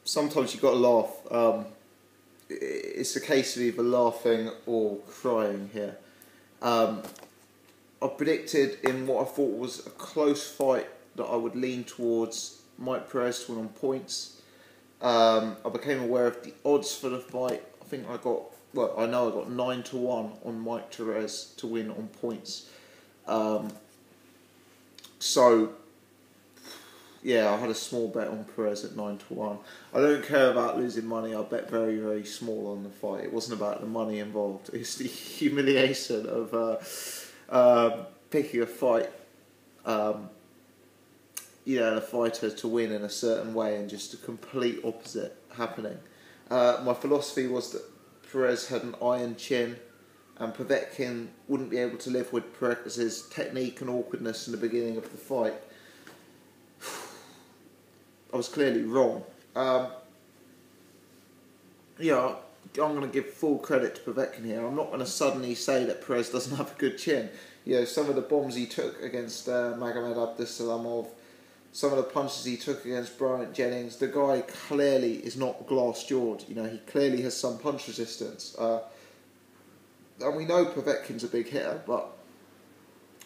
sometimes you've got to laugh. It's a case of either laughing or crying here. I predicted in what I thought was a close fight that I would lean towards Mike Perez to win on points. I became aware of the odds for the fight. I know I got 9-1 on Mike Perez to win on points. Yeah, I had a small bet on Perez at 9-1. I don't care about losing money. I bet very, very small on the fight. It wasn't about the money involved. It's the humiliation of picking a fight, a fighter to win in a certain way and just the complete opposite happening. My philosophy was that Perez had an iron chin and Povetkin wouldn't be able to live with Perez's technique and awkwardness in the beginning of the fight. I was clearly wrong. I'm going to give full credit to Povetkin here. I'm not going to suddenly say that Perez doesn't have a good chin. Some of the bombs he took against Magomed Abdusalamov, some of the punches he took against Bryant Jennings, the guy clearly is not glass-jawed. He clearly has some punch resistance. And we know Povetkin's a big hitter, but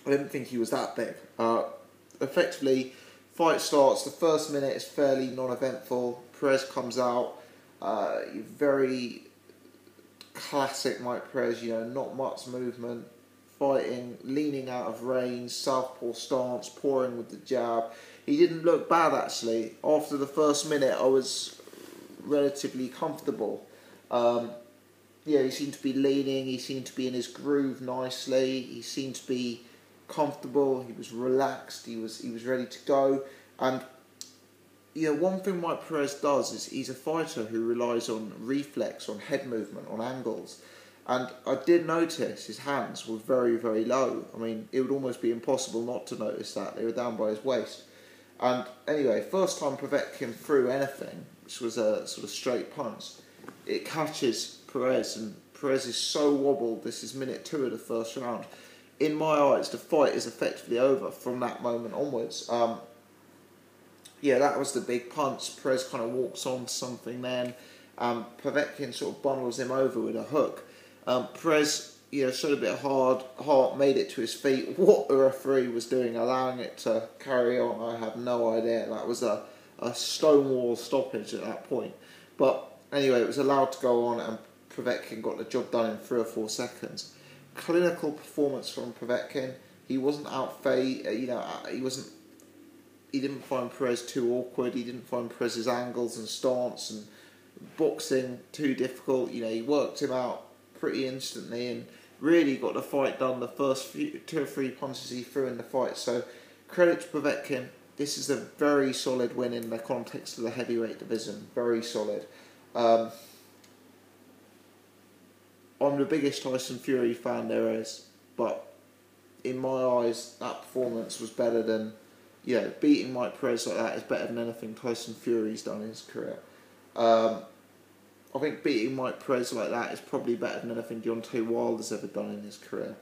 I didn't think he was that big. Effectively, fight starts, the first minute is fairly non-eventful. Perez comes out, very classic Mike Perez, not much movement, fighting, leaning out of range, southpaw stance, pouring with the jab. He didn't look bad actually. After the first minute I was relatively comfortable. He seemed to be leaning, he seemed to be in his groove nicely, he seemed to be comfortable, he was relaxed, he was ready to go. And one thing Mike Perez does is he's a fighter who relies on reflex, on head movement, on angles. And I did notice his hands were very, very low. I mean, it would almost be impossible not to notice that. They were down by his waist. And anyway, first time Povetkin threw anything, which was a sort of straight punch, it catches Perez, and Perez is so wobbled. This is minute 2 of the first round. In my eyes, the fight is effectively over from that moment onwards. That was the big punch. Perez kind of walks on to something then. Povetkin sort of bundles him over with a hook. Perez, showed a bit of heart, made it to his feet. What the referee was doing, allowing it to carry on, I have no idea. That was a stonewall stoppage at that point. But anyway, it was allowed to go on, and Povetkin got the job done in 3 or 4 seconds. Clinical performance from Povetkin. He wasn't he didn't find Perez too awkward. He didn't find Perez's angles and stance and boxing too difficult. He worked him out pretty instantly and really got the fight done the first 2 or 3 punches he threw in the fight. So credit to Povetkin. This is a very solid win in the context of the heavyweight division. Very solid. I'm the biggest Tyson Fury fan there is, but in my eyes, that performance was better than, beating Mike Perez like that is better than anything Tyson Fury's done in his career. I think beating Mike Perez like that is probably better than anything Deontay Wilder's ever done in his career.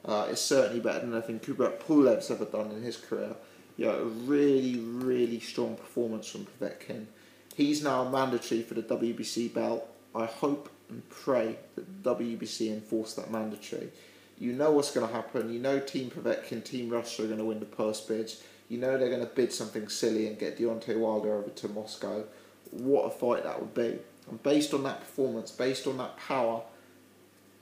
It's certainly better than anything Kubrat Pulev's ever done in his career. A really, really strong performance from Povetkin. He's now mandatory for the WBC belt. I hope and pray that the WBC enforce that mandatory. You know what's going to happen. You know Team Povetkin, Team Russia are going to win the purse bids. You know they're going to bid something silly and get Deontay Wilder over to Moscow. What a fight that would be. And based on that performance, based on that power,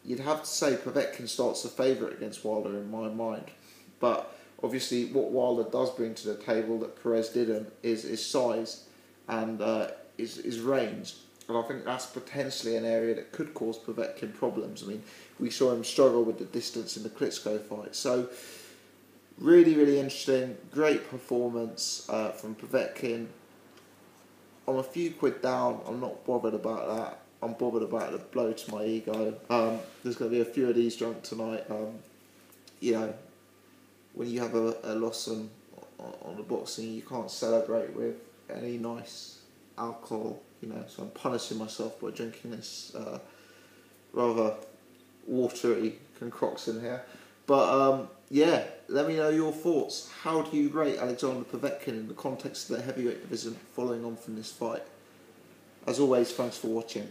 you'd have to say Povetkin starts the favourite against Wilder in my mind. But obviously what Wilder does bring to the table that Perez didn't is size and is range. And I think that's potentially an area that could cause Povetkin problems. I mean, we saw him struggle with the distance in the Klitschko fight. So, really, really interesting. Great performance from Povetkin. I'm a few quid down. I'm not bothered about that. I'm bothered about the blow to my ego. There's going to be a few of these drunk tonight. When you have a loss on the boxing, you can't celebrate with any nice alcohol. So I'm punishing myself by drinking this rather watery concoction here. But let me know your thoughts. How do you rate Alexander Povetkin in the context of the heavyweight division following on from this fight? As always, thanks for watching.